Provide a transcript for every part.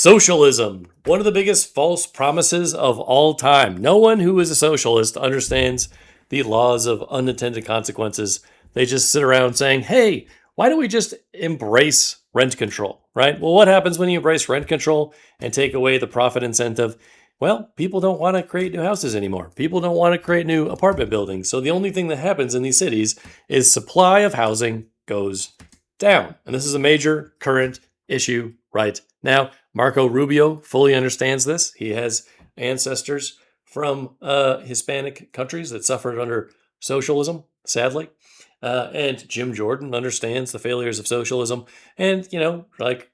Socialism, one of the biggest false promises of all time. No one who is a socialist understands the laws of unintended consequences. They just sit around saying, hey, why don't we just embrace rent control, right? Well, what happens when you embrace rent control and take away the profit incentive? Well, people don't want to create new houses anymore. People don't want to create new apartment buildings. So the only thing that happens in these cities is supply of housing goes down. And this is a major current issue right now. Marco Rubio fully understands this. He has ancestors from Hispanic countries that suffered under socialism, sadly. And Jim Jordan understands the failures of socialism. And, like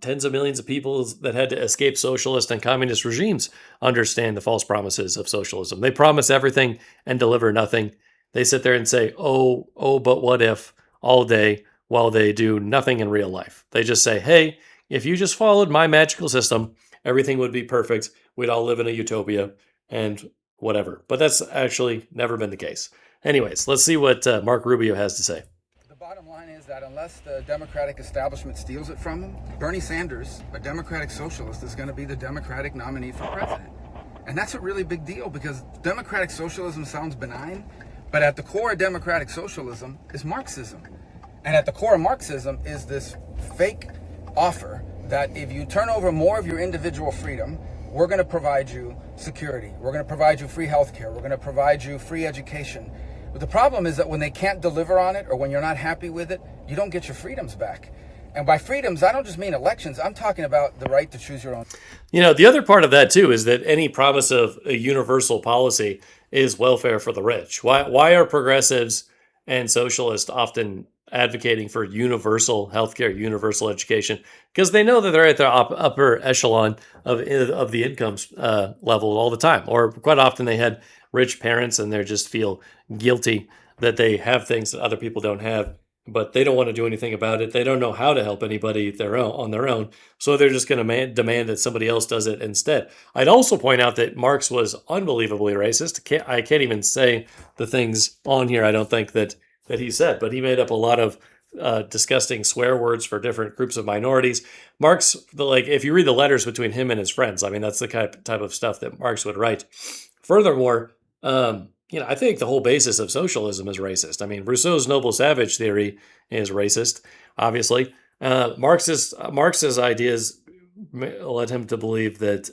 tens of millions of people that had to escape socialist and communist regimes understand the false promises of socialism. They promise everything and deliver nothing. They sit there and say, oh, but what if, all day, while they do nothing in real life. They just say, hey, if you just followed my magical system, everything would be perfect. We'd all live in a utopia and whatever. But that's actually never been the case. Anyways, let's see what Mark Rubio has to say. The bottom line is that unless the Democratic establishment steals it from him, Bernie Sanders, a Democratic socialist, is going to be the Democratic nominee for president. And that's a really big deal because Democratic socialism sounds benign, but at the core of Democratic socialism is Marxism. And at the core of Marxism is this fake offer that if you turn over more of your individual freedom, we're going to provide you security. We're going to provide you free healthcare. We're going to provide you free education. But the problem is that when they can't deliver on it or when you're not happy with it, you don't get your freedoms back. And by freedoms, I don't just mean elections. I'm talking about the right to choose your own. The other part of that, too, is that any promise of a universal policy is welfare for the rich. Why are progressives and socialists often advocating for universal healthcare, universal education? Because they know that they're at the upper echelon of the incomes level all the time. Or quite often they had rich parents and they just feel guilty that they have things that other people don't have, but they don't want to do anything about it. They don't know how to help anybody on their own. So they're just going to demand that somebody else does it instead. I'd also point out that Marx was unbelievably racist. I can't even say the things on here, I don't think, that he said, but he made up a lot of disgusting swear words for different groups of minorities. Marx, if you read the letters between him and his friends, I mean, that's the type of stuff that Marx would write. Furthermore, I think the whole basis of socialism is racist. I mean, Rousseau's noble savage theory is racist, obviously. Marx's ideas led him to believe that,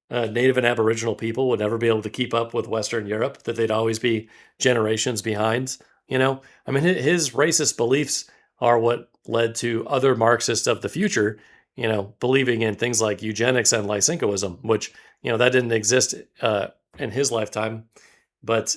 Native and Aboriginal people would never be able to keep up with Western Europe, that they'd always be generations behind, I mean, his racist beliefs are what led to other Marxists of the future, believing in things like eugenics and Lysenkoism, which, that didn't exist in his lifetime, but,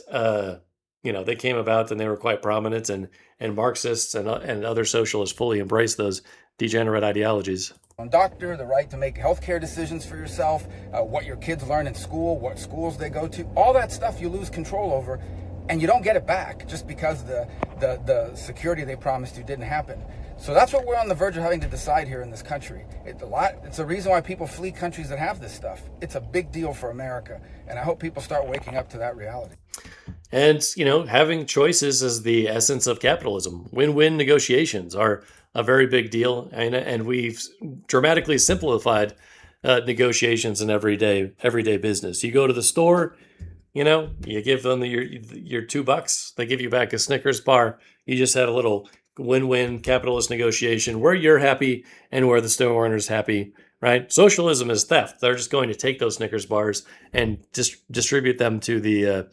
they came about and they were quite prominent, and Marxists and other socialists fully embraced those degenerate ideologies. Doctor, the right to make healthcare decisions for yourself, what your kids learn in school, what schools they go to, all that stuff you lose control over, and you don't get it back just because the security they promised you didn't happen. So that's what we're on the verge of having to decide here in this country. It's a reason why people flee countries that have this stuff. It's a big deal for America, and I hope people start waking up to that reality. And, having choices is the essence of capitalism. Win-win negotiations are a very big deal, and we've dramatically simplified negotiations in everyday business. You go to the store, you give them your $2, they give you back a Snickers bar. You just had a little win-win capitalist negotiation where you're happy and where the store owner's happy, right? Socialism is theft. They're just going to take those Snickers bars and distribute them to the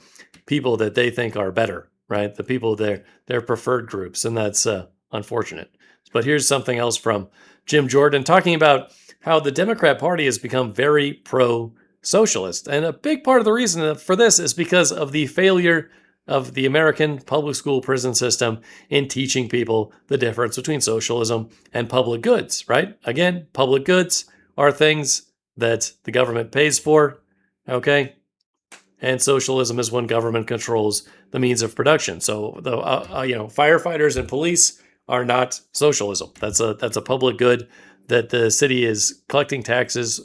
people that they think are better, right? The people, their preferred groups, and that's unfortunate. But here's something else from Jim Jordan talking about how the Democrat Party has become very pro-socialist. And a big part of the reason for this is because of the failure of the American public school prison system in teaching people the difference between socialism and public goods, right? Again, public goods are things that the government pays for, okay? And socialism is when government controls the means of production. So, firefighters and police are not socialism. That's a public good that the city is collecting taxes,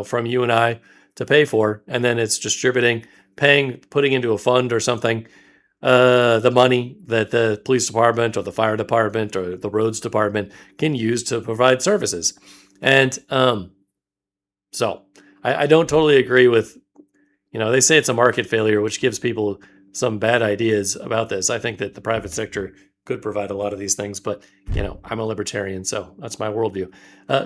from you and I to pay for, and then it's putting into a fund or something, the money that the police department or the fire department or the roads department can use to provide services. And so I don't totally agree with, they say it's a market failure, which gives people some bad ideas about this. I think that the private sector could provide a lot of these things, but I'm a libertarian, so that's my worldview.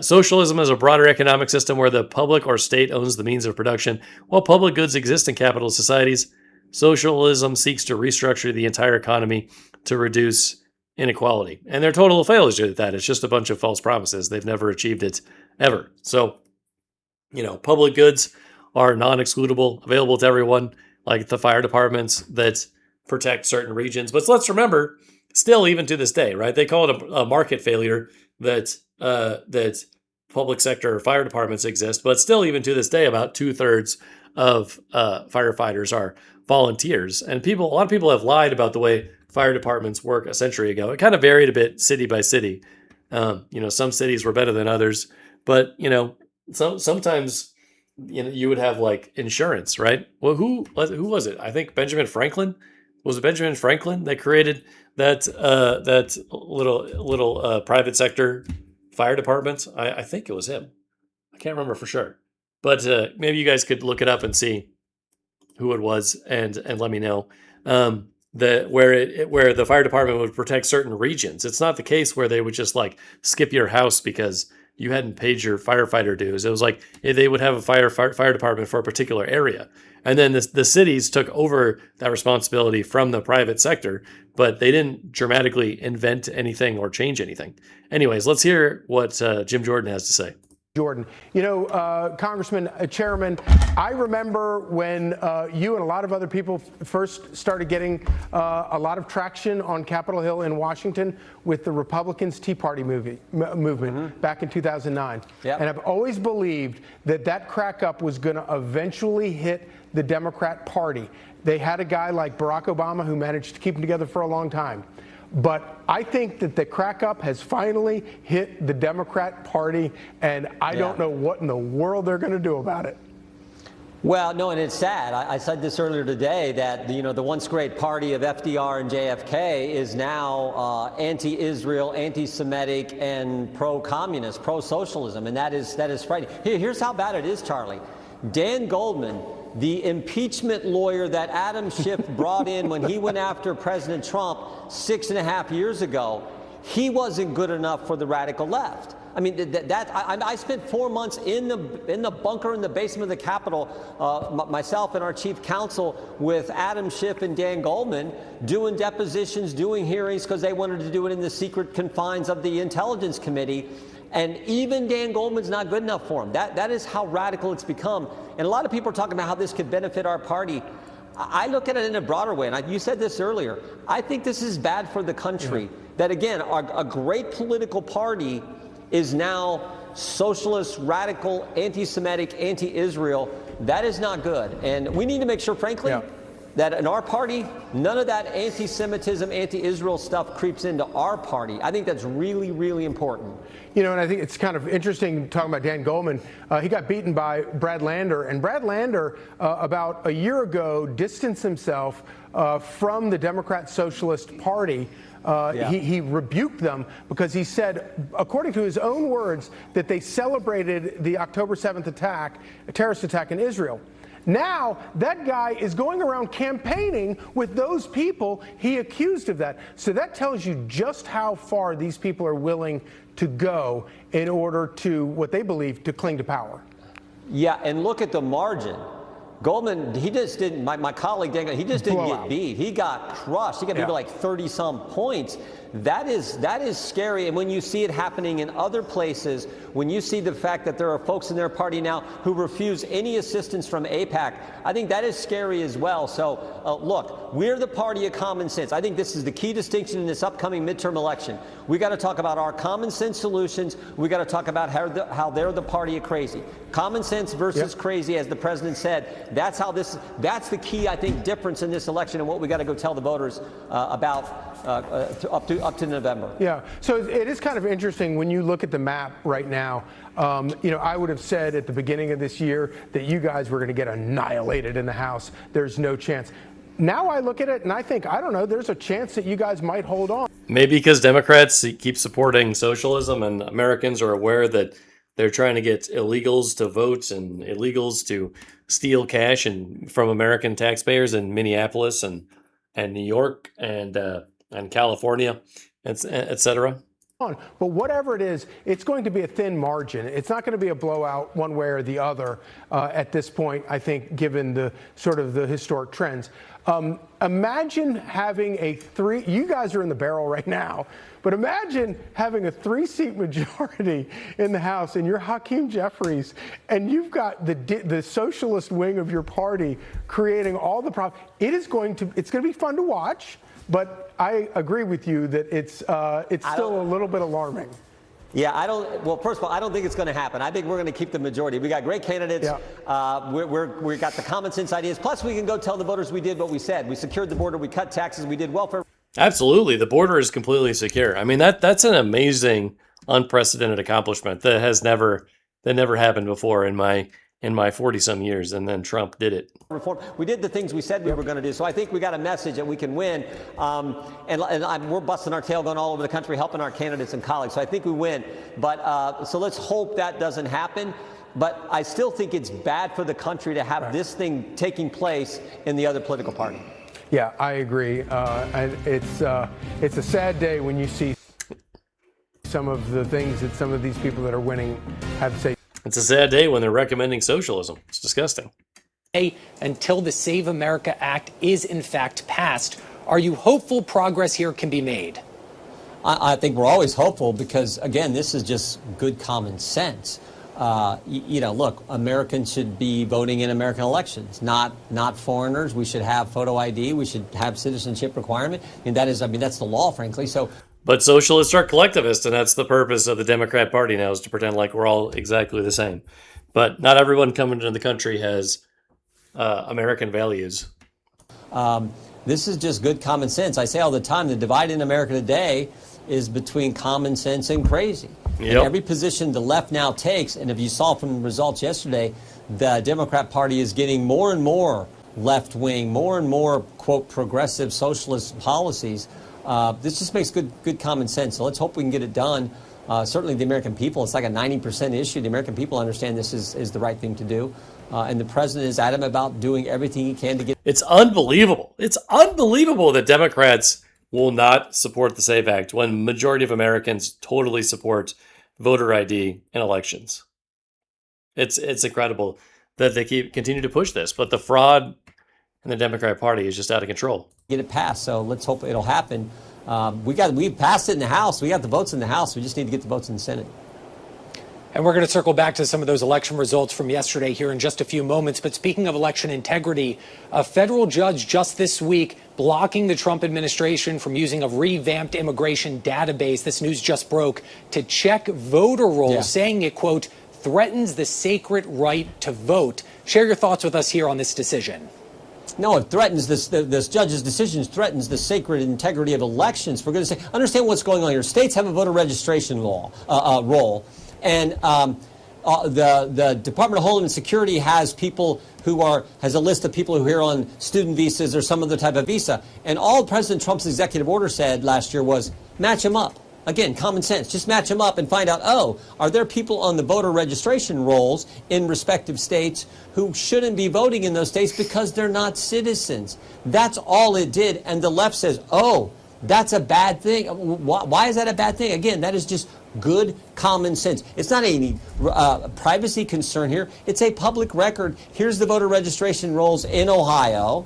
Socialism is a broader economic system where the public or state owns the means of production, while public goods exist in capitalist societies. Socialism seeks to restructure the entire economy to reduce inequality, and they're total failures at that. It's just a bunch of false promises. They've never achieved it ever. So, public goods are non-excludable, available to everyone, like the fire departments that protect certain regions. But let's remember, still, even to this day, right? They call it a market failure that that public sector fire departments exist, but still, even to this day, about 2/3 of firefighters are volunteers. And a lot of people have lied about the way fire departments work a century ago. It kind of varied a bit city by city. Some cities were better than others, but sometimes you would have like insurance, right? Well, who was it? I think Benjamin Franklin. Was it Benjamin Franklin that created that little private sector fire department? I think it was him. I can't remember for sure, but maybe you guys could look it up and see who it was and let me know. Where the fire department would protect certain regions. It's not the case where they would just like skip your house because you hadn't paid your firefighter dues. It was like they would have a fire department for a particular area. And then the cities took over that responsibility from the private sector, but they didn't dramatically invent anything or change anything. Anyways, let's hear what Jim Jordan has to say. Jordan, Congressman, Chairman, I remember when you and a lot of other people first started getting a lot of traction on Capitol Hill in Washington with the Republicans' Tea Party movement back in 2009. Yep. And I've always believed that crack up was going to eventually hit the Democrat Party. They had a guy like Barack Obama who managed to keep them together for a long time. But I think that the crack up has finally hit the Democrat Party, and I don't know what in the world they're going to do about it. Well, no, and it's sad. I said this earlier today that the once great party of FDR and JFK is now anti-Israel, anti-Semitic, and pro-communist, pro-socialism, and that is frightening. Here's how bad it is, Charlie. Dan Goldman, the impeachment lawyer that Adam Schiff brought in when he went after President Trump 6.5 years ago, he wasn't good enough for the radical left. I mean, I spent 4 months in the bunker in the basement of the Capitol, myself and our chief counsel, with Adam Schiff and Dan Goldman, doing depositions, doing hearings, because they wanted to do it in the secret confines of the Intelligence Committee. And even Dan Goldman's not good enough for him. That is how radical it's become. And a lot of people are talking about how this could benefit our party. I look at it in a broader way, and you said this earlier. I think this is bad for the country. That, again, a great political party is now socialist, radical, anti-Semitic, anti-Israel. That is not good. And we need to make sure, frankly, that in our party, none of that anti-Semitism, anti-Israel stuff creeps into our party. I think that's really, really important. And I think it's kind of interesting talking about Dan Goldman. He got beaten by Brad Lander, and Brad Lander, about a year ago, distanced himself from the Democrat Socialist Party. He rebuked them because he said, according to his own words, that they celebrated the October 7th attack, a terrorist attack in Israel. Now, that guy is going around campaigning with those people he accused of that. So that tells you just how far these people are willing to go in order to, what they believe, to cling to power. Yeah, and look at the margin. Goldman, he just didn't, my colleague, he just didn't get beat. He got crushed. He got beat by like 30-some points. That is scary. And when you see it happening in other places, when you see the fact that there are folks in their party now who refuse any assistance from AIPAC, I think that is scary as well. So, look, we're the party of common sense. I think this is the key distinction in this upcoming midterm election. We got to talk about our common sense solutions. We got to talk about how they're the party of crazy. Common sense versus crazy, as the president said. That's the key, I think, difference in this election, and what we got to go tell the voters about up to November. Yeah. So it is kind of interesting when you look at the map right now. I would have said at the beginning of this year that you guys were going to get annihilated in the House. There's no chance. Now I look at it and I think, I don't know, there's a chance that you guys might hold on. Maybe because Democrats keep supporting socialism and Americans are aware that They're trying to get illegals to vote and illegals to steal cash and from American taxpayers in Minneapolis and New York and California, et cetera. But whatever it is, it's going to be a thin margin. It's not going to be a blowout one way or the other at this point, I think, given the sort of the historic trends. Imagine having you guys are in the barrel right now, but imagine having a 3-seat majority in the House and you're Hakeem Jeffries and you've got the socialist wing of your party creating all the problems. It's going to be fun to watch. But I agree with you that it's still a little bit alarming. Yeah, well, first of all, I don't think it's going to happen. I think we're going to keep the majority. We got great candidates. Yeah. We got the common sense ideas. Plus, we can go tell the voters we did what we said. We secured the border. We cut taxes. We did welfare. Absolutely. The border is completely secure. I mean, that's an amazing, unprecedented accomplishment that never happened before in my 40-some years, and then Trump did it. Reform. We did the things we said we were going to do. So I think we got a message that we can win. We're busting our tail going all over the country, helping our candidates and colleagues. So I think we win. But so let's hope that doesn't happen. But I still think it's bad for the country to have this thing taking place in the other political party. Yeah, I agree. And it's a sad day when you see some of the things that some of these people that are winning have to say. It's a sad day when they're recommending socialism. It's disgusting. Until the Save America Act is in fact passed, are you hopeful progress here can be made? I think we're always hopeful because, again, this is just good common sense. Look, Americans should be voting in American elections, not foreigners. We should have photo ID. We should have citizenship requirement. That's the law, frankly. But socialists are collectivists, and that's the purpose of the Democrat Party now, is to pretend like we're all exactly the same. But not everyone coming into the country has American values. This is just good common sense. I say all the time, the divide in America today is between common sense and crazy. Yep. And every position the left now takes, and if you saw from the results yesterday, the Democrat Party is getting more and more left-wing, more and more, quote, progressive socialist policies. This just makes good common sense. So let's hope we can get it done. Certainly the American people, it's like a 90% issue. The American people understand this is the right thing to do. And the president is adamant about doing everything he can to get. It's unbelievable. It's unbelievable that Democrats will not support the SAVE Act when majority of Americans totally support voter ID in elections. It's incredible that they continue to push this, but the fraud in the Democrat Party is just out of control. Get it passed, so let's hope it'll happen. We passed it in the House. We got the votes in the House. We just need to get the votes in the Senate. And we're going to circle back to some of those election results from yesterday here in just a few moments. But speaking of election integrity, a federal judge just this week blocking the Trump administration from using a revamped immigration database, this news just broke, to check voter rolls, saying it, quote, threatens the sacred right to vote. Share your thoughts with us here on this decision. No, it threatens this judge's decisions threatens the sacred integrity of elections. For goodness sake, understand what's going on here. States have a voter registration role, and the Department of Homeland Security has has a list of people who are here on student visas or some other type of visa. And all President Trump's executive order said last year was match them up. Again, common sense. Just match them up and find out, are there people on the voter registration rolls in respective states who shouldn't be voting in those states because they're not citizens? That's all it did. And the left says, that's a bad thing. Why is that a bad thing? Again, that is just good common sense. It's not any privacy concern here. It's a public record. Here's the voter registration rolls in Ohio.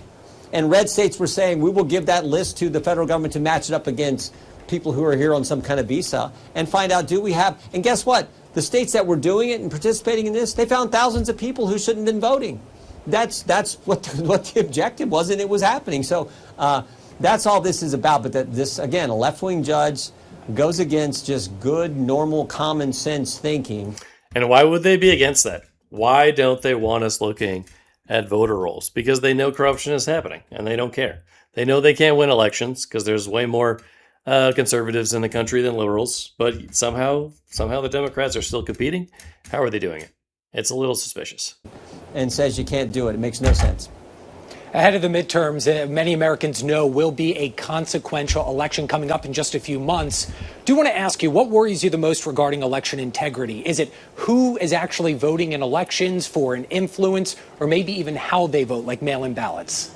And red states were saying, we will give that list to the federal government to match it up against people who are here on some kind of visa and find out, do we have, and guess what? The states that were doing it and participating in this, they found thousands of people who shouldn't have been voting. That's what the objective was, and it was happening. So that's all this is about. But this, again, a left-wing judge goes against just good, normal, common sense thinking. And why would they be against that? Why don't they want us looking at voter rolls? Because they know corruption is happening, and they don't care. They know they can't win elections because there's way more conservatives in the country than liberals, but somehow the Democrats are still competing. How are they doing it? It's a little suspicious. And says you can't do it. It makes no sense. Ahead of the midterms, many Americans know will be a consequential election coming up in just a few months. Do want to ask you, what worries you the most regarding election integrity? Is it who is actually voting in elections for an influence, or maybe even how they vote, like mail-in ballots?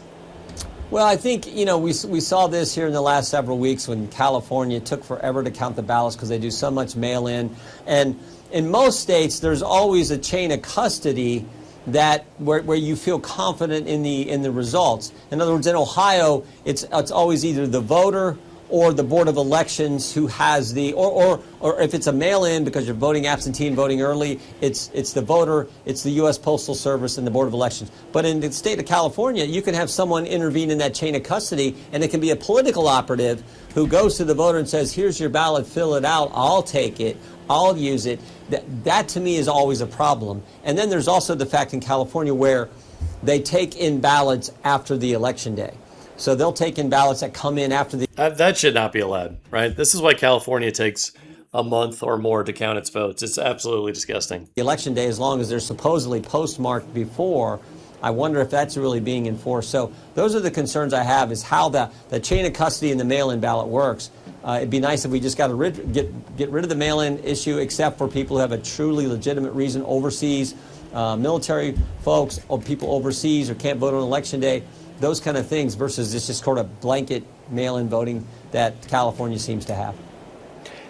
Well, I think, we saw this here in the last several weeks when California took forever to count the ballots because they do so much mail-in. And in most states, there's always a chain of custody that where you feel confident in the results. In other words, in Ohio, it's always either the voter or the Board of Elections who has or if it's a mail-in because you're voting absentee and voting early, it's the voter, it's the U.S. Postal Service and the Board of Elections. But in the state of California, you can have someone intervene in that chain of custody, and it can be a political operative who goes to the voter and says, here's your ballot, fill it out, I'll take it, I'll use it. That to me is always a problem. And then there's also the fact in California where they take in ballots after the election day. So they'll take in ballots that come in after the... That should not be allowed, right? This is why California takes a month or more to count its votes. It's absolutely disgusting. Election day, as long as they're supposedly postmarked before, I wonder if that's really being enforced. So those are the concerns I have, is how the chain of custody and the mail-in ballot works. It'd be nice if we just got to get rid of the mail-in issue, except for people who have a truly legitimate reason overseas, military folks or people overseas or can't vote on election day. Those kind of things versus this just sort of blanket mail-in voting that California seems to have.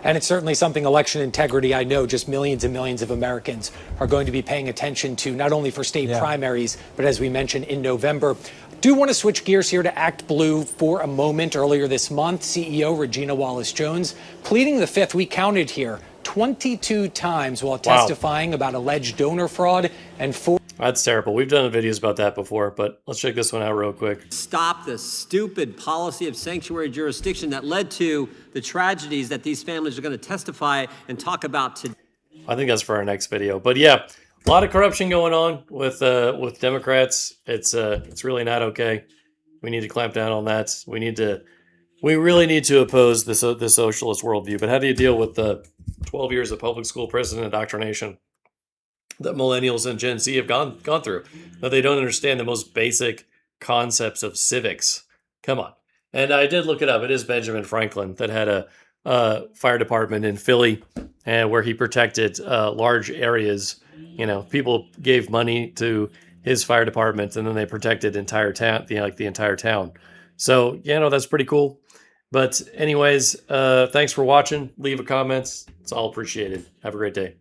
And it's certainly something, election integrity, I know just millions and millions of Americans are going to be paying attention to, not only for state primaries, but as we mentioned in November. Do want to switch gears here to Act Blue for a moment. Earlier this month, CEO Regina Wallace-Jones pleading the fifth. We counted here 22 times while testifying about alleged donor fraud and That's terrible. We've done videos about that before, but let's check this one out real quick. Stop the stupid policy of sanctuary jurisdiction that led to the tragedies that these families are going to testify and talk about today. I think that's for our next video. But yeah, a lot of corruption going on with Democrats. It's really not okay. We need to clamp down on that. We really need to oppose the socialist worldview. But how do you deal with the 12 years of public school prison indoctrination that millennials and Gen Z have gone through? That they don't understand the most basic concepts of civics. Come on. And I did look it up. It is Benjamin Franklin that had a fire department in Philly, and where he protected large areas. People gave money to his fire department, and then they protected the entire town. So that's pretty cool. But anyways, thanks for watching. Leave a comment. It's all appreciated. Have a great day.